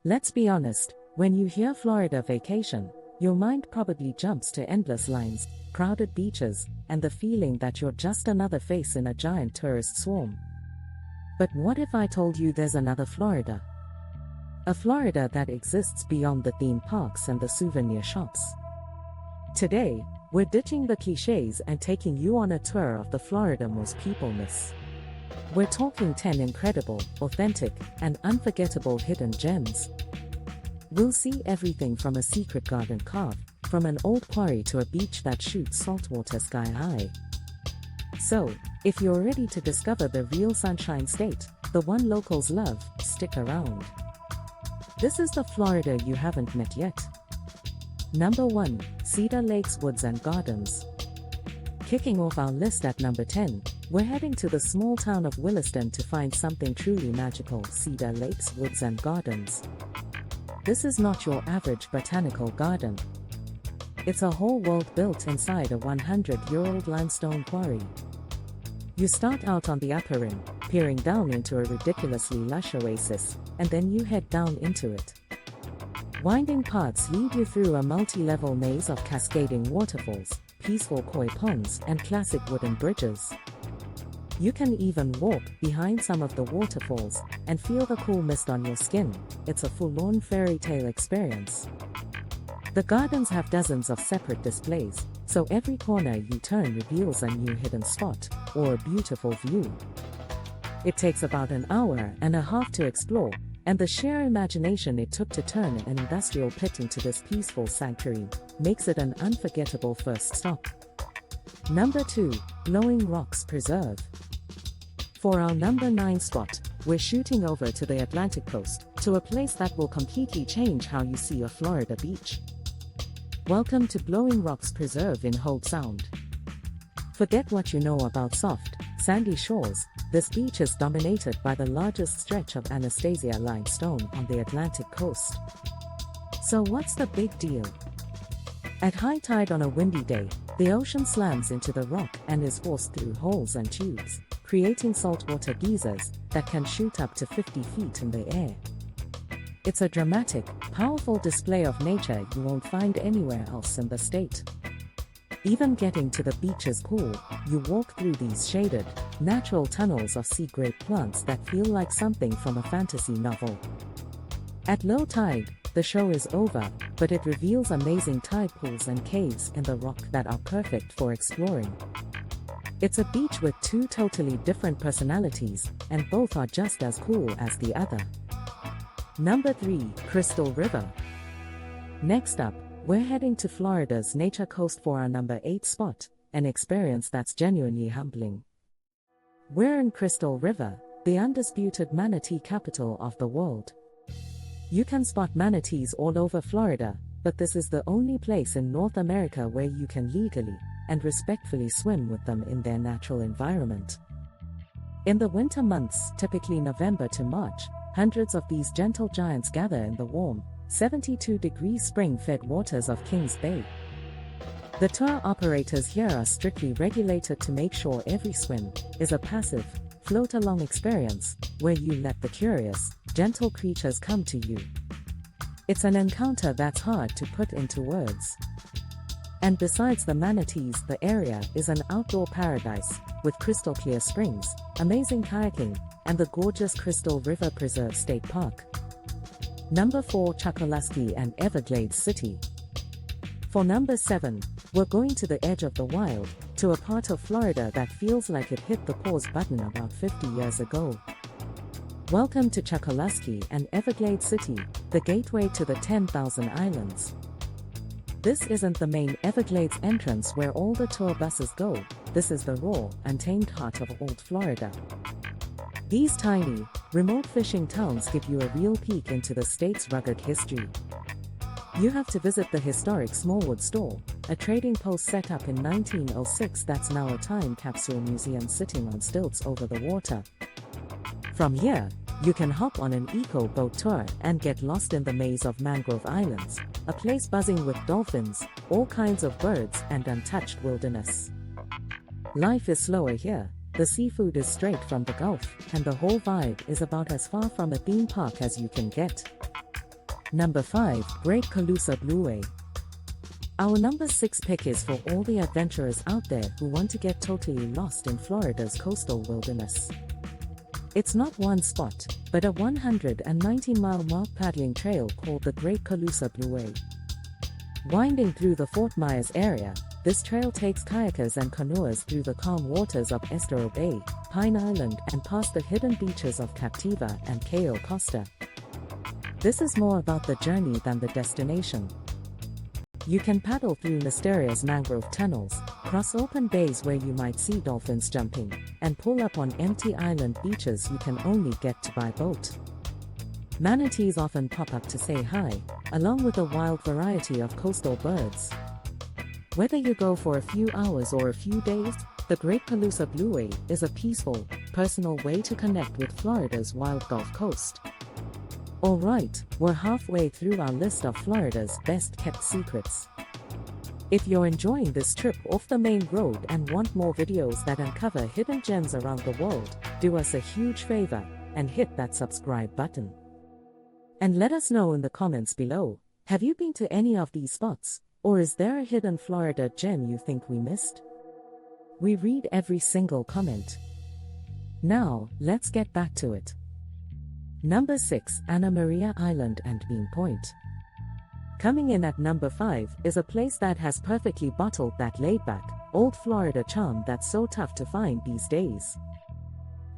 Let's be honest, when you hear Florida vacation, your mind probably jumps to endless lines, crowded beaches, and the feeling that you're just another face in a giant tourist swarm. But what if I told you there's another Florida? A Florida that exists beyond the theme parks and the souvenir shops. Today, we're ditching the cliches and taking you on a tour of the Florida most people miss. We're talking 10 incredible, authentic, and unforgettable hidden gems. We'll see everything from a secret garden carved from an old quarry to a beach that shoots saltwater sky high. So, if you're ready to discover the real Sunshine State, the one locals love, stick around. This is the Florida you haven't met yet. Number 1. Cedar Lakes Woods and Gardens. Kicking off our list at number 10, we're heading to the small town of Williston to find something truly magical: Cedar Lakes Woods and Gardens. This is not your average botanical garden. It's a whole world built inside a 100-year-old limestone quarry. You start out on the upper rim, peering down into a ridiculously lush oasis, and then you head down into it. Winding paths lead you through a multi-level maze of cascading waterfalls, peaceful koi ponds, and classic wooden bridges. You can even walk behind some of the waterfalls and feel the cool mist on your skin. It's a full-on fairy tale experience. The gardens have dozens of separate displays, so every corner you turn reveals a new hidden spot or a beautiful view. It takes about an hour and a half to explore, and the sheer imagination it took to turn an industrial pit into this peaceful sanctuary makes it an unforgettable first stop. Number 2. Blowing Rocks Preserve. For our number 9 spot, we're shooting over to the Atlantic coast, to a place that will completely change how you see a Florida beach. Welcome to Blowing Rocks Preserve in Holt Sound. Forget what you know about soft, sandy shores. This beach is dominated by the largest stretch of Anastasia limestone on the Atlantic coast. So what's the big deal? At high tide on a windy day, the ocean slams into the rock and is forced through holes and tubes, creating saltwater geysers that can shoot up to 50 feet in the air. It's a dramatic, powerful display of nature you won't find anywhere else in the state. Even getting to the beach is cool. You walk through these shaded, natural tunnels of sea grape plants that feel like something from a fantasy novel. At low tide, the show is over, but it reveals amazing tide pools and caves in the rock that are perfect for exploring. It's a beach with two totally different personalities, and both are just as cool as the other. Number 3. Crystal River. Next up, we're heading to Florida's Nature Coast for our number 8 spot, an experience that's genuinely humbling. We're in Crystal River, the undisputed manatee capital of the world. You can spot manatees all over Florida, but this is the only place in North America where you can legally and respectfully swim with them in their natural environment. In the winter months, typically November to March, hundreds of these gentle giants gather in the warm, 72-degree spring-fed waters of Kings Bay. The tour operators here are strictly regulated to make sure every swim is a passive, float-along experience, where you let the curious, gentle creatures come to you. It's an encounter that's hard to put into words. And besides the manatees, the area is an outdoor paradise, with crystal-clear springs, amazing kayaking, and the gorgeous Crystal River Preserve State Park. Number 4. Chokoloskee and Everglades City. For number 7, we're going to the edge of the wild, to a part of Florida that feels like it hit the pause button about 50 years ago. Welcome to Chokoloskee and Everglades City, the gateway to the 10,000 islands. This isn't the main Everglades entrance where all the tour buses go. This is the raw, untamed heart of old Florida. These tiny, remote fishing towns give you a real peek into the state's rugged history. You have to visit the historic Smallwood Store, a trading post set up in 1906 that's now a time capsule museum sitting on stilts over the water. From here, you can hop on an eco-boat tour and get lost in the maze of Mangrove Islands, a place buzzing with dolphins, all kinds of birds, and untouched wilderness. Life is slower here. The seafood is straight from the Gulf, and the whole vibe is about as far from a theme park as you can get. Number 5. Great Calusa Blueway. Our number 6 pick is for all the adventurers out there who want to get totally lost in Florida's coastal wilderness. It's not one spot, but a 119-mile mark paddling trail called the Great Calusa Blueway. Winding through the Fort Myers area, this trail takes kayakers and canoers through the calm waters of Estero Bay, Pine Island, and past the hidden beaches of Captiva and Cayo Costa. This is more about the journey than the destination. You can paddle through mysterious mangrove tunnels, cross open bays where you might see dolphins jumping, and pull up on empty island beaches you can only get to by boat. Manatees often pop up to say hi, along with a wild variety of coastal birds. Whether you go for a few hours or a few days, the Great Calusa Blueway is a peaceful, personal way to connect with Florida's wild Gulf Coast. Alright, we're halfway through our list of Florida's best-kept secrets. If you're enjoying this trip off the main road and want more videos that uncover hidden gems around the world, do us a huge favor and hit that subscribe button. And let us know in the comments below, have you been to any of these spots, or is there a hidden Florida gem you think we missed? We read every single comment. Now, let's get back to it. Number 6. Anna Maria Island and Bean Point. Coming in at number 5 is a place that has perfectly bottled that laid-back, old Florida charm that's so tough to find these days.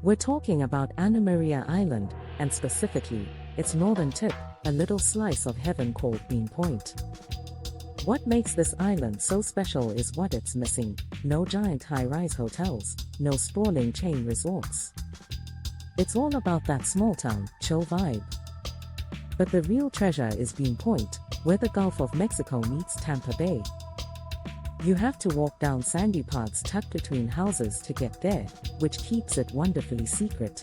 We're talking about Anna Maria Island, and specifically, its northern tip, a little slice of heaven called Bean Point. What makes this island so special is what it's missing: no giant high-rise hotels, no sprawling chain resorts. It's all about that small-town, chill vibe. But the real treasure is Bean Point, where the Gulf of Mexico meets Tampa Bay. You have to walk down sandy paths tucked between houses to get there, which keeps it wonderfully secret.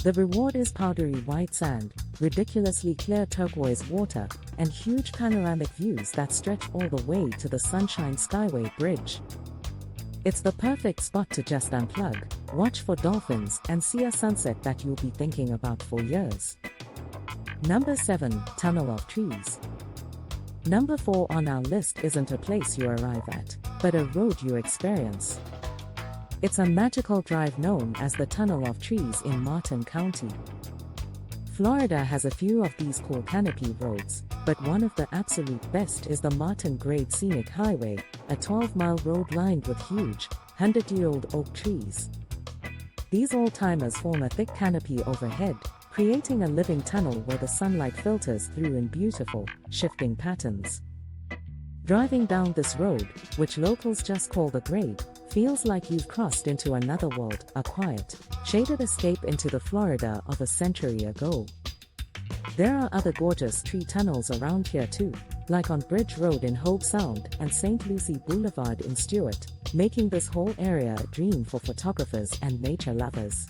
The reward is powdery white sand, ridiculously clear turquoise water, and huge panoramic views that stretch all the way to the Sunshine Skyway Bridge. It's the perfect spot to just unplug, watch for dolphins, and see a sunset that you'll be thinking about for years. Number 7. Tunnel of Trees. Number 4 on our list isn't a place you arrive at, but a road you experience. It's a magical drive known as the Tunnel of Trees in Martin County. Florida has a few of these cool canopy roads, but one of the absolute best is the Martin Grade Scenic Highway, a 12-mile road lined with huge, 100-year-old oak trees. These old-timers form a thick canopy overhead, creating a living tunnel where the sunlight filters through in beautiful, shifting patterns. Driving down this road, which locals just call the Grade, feels like you've crossed into another world, a quiet, shaded escape into the Florida of a century ago. There are other gorgeous tree tunnels around here too, like on Bridge Road in Hobe Sound and St. Lucie Boulevard in Stewart, making this whole area a dream for photographers and nature lovers.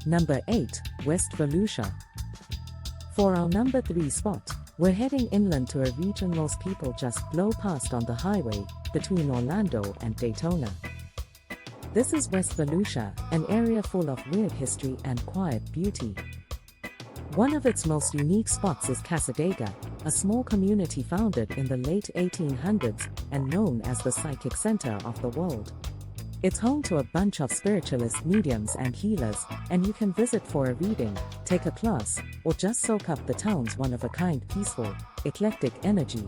Number 8. West Volusia. For our number 3 spot, we're heading inland to a region most people just blow past on the highway, between Orlando and Daytona. This is West Volusia, an area full of weird history and quiet beauty. One of its most unique spots is Cassadaga, a small community founded in the late 1800s and known as the psychic center of the world. It's home to a bunch of spiritualist mediums and healers, and you can visit for a reading, take a class, or just soak up the town's one-of-a-kind peaceful, eclectic energy.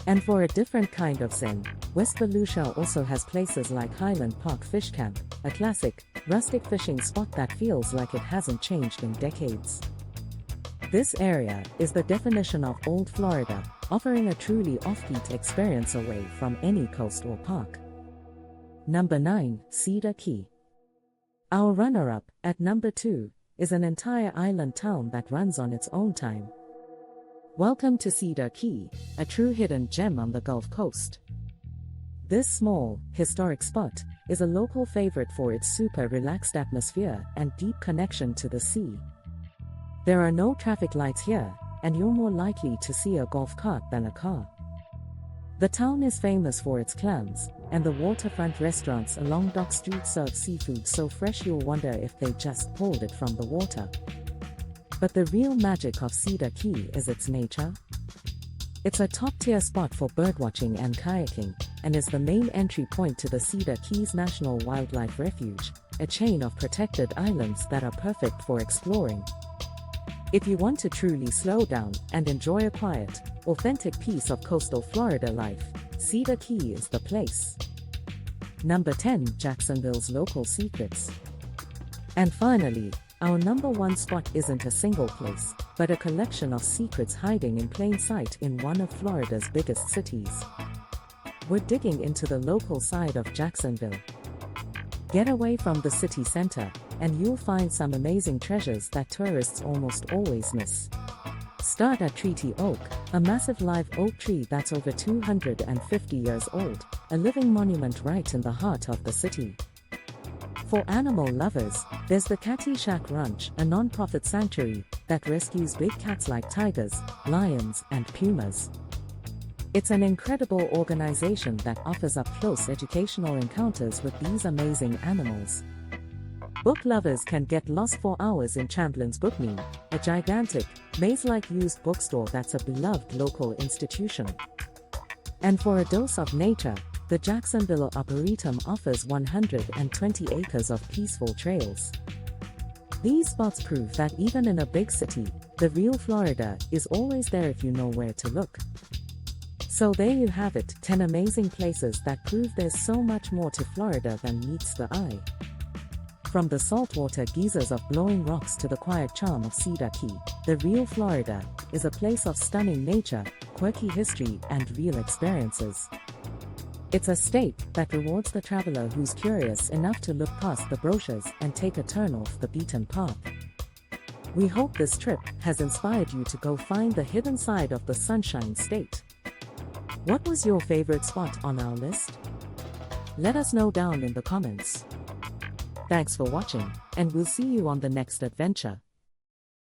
And for a different kind of zen, West Volusia also has places like Highland Park Fish Camp, a classic, rustic fishing spot that feels like it hasn't changed in decades. This area is the definition of old Florida, offering a truly offbeat experience away from any coast or park. Number 9. Cedar Key. Our runner-up, at number 2, is an entire island town that runs on its own time. Welcome to Cedar Key, a true hidden gem on the Gulf Coast. This small, historic spot is a local favorite for its super relaxed atmosphere and deep connection to the sea. There are no traffic lights here, and you're more likely to see a golf cart than a car. The town is famous for its clams, and the waterfront restaurants along Dock Street serve seafood so fresh you'll wonder if they just pulled it from the water. But the real magic of Cedar Key is its nature. It's a top-tier spot for birdwatching and kayaking, and is the main entry point to the Cedar Keys National Wildlife Refuge, a chain of protected islands that are perfect for exploring. If you want to truly slow down and enjoy a quiet, authentic piece of coastal Florida life, Cedar Key is the place. Number 10. Jacksonville's Local Secrets. And finally, our number 1 spot isn't a single place, but a collection of secrets hiding in plain sight in one of Florida's biggest cities. We're digging into the local side of Jacksonville. Get away from the city center, and you'll find some amazing treasures that tourists almost always miss. Start at Treaty Oak, a massive live oak tree that's over 250 years old, a living monument right in the heart of the city. For animal lovers, there's the Catty Shack Ranch, a non-profit sanctuary that rescues big cats like tigers, lions, and pumas. It's an incredible organization that offers up-close educational encounters with these amazing animals. Book lovers can get lost for hours in Champlin's Bookme, a gigantic, maze-like used bookstore that's a beloved local institution. And for a dose of nature, the Jacksonville Arboretum offers 120 acres of peaceful trails. These spots prove that even in a big city, the real Florida is always there if you know where to look. So there you have it, 10 amazing places that prove there's so much more to Florida than meets the eye. From the saltwater geysers of Blowing Rocks to the quiet charm of Cedar Key, the real Florida is a place of stunning nature, quirky history, and real experiences. It's a state that rewards the traveler who's curious enough to look past the brochures and take a turn off the beaten path. We hope this trip has inspired you to go find the hidden side of the Sunshine State. What was your favorite spot on our list? Let us know down in the comments. Thanks for watching, and we'll see you on the next adventure.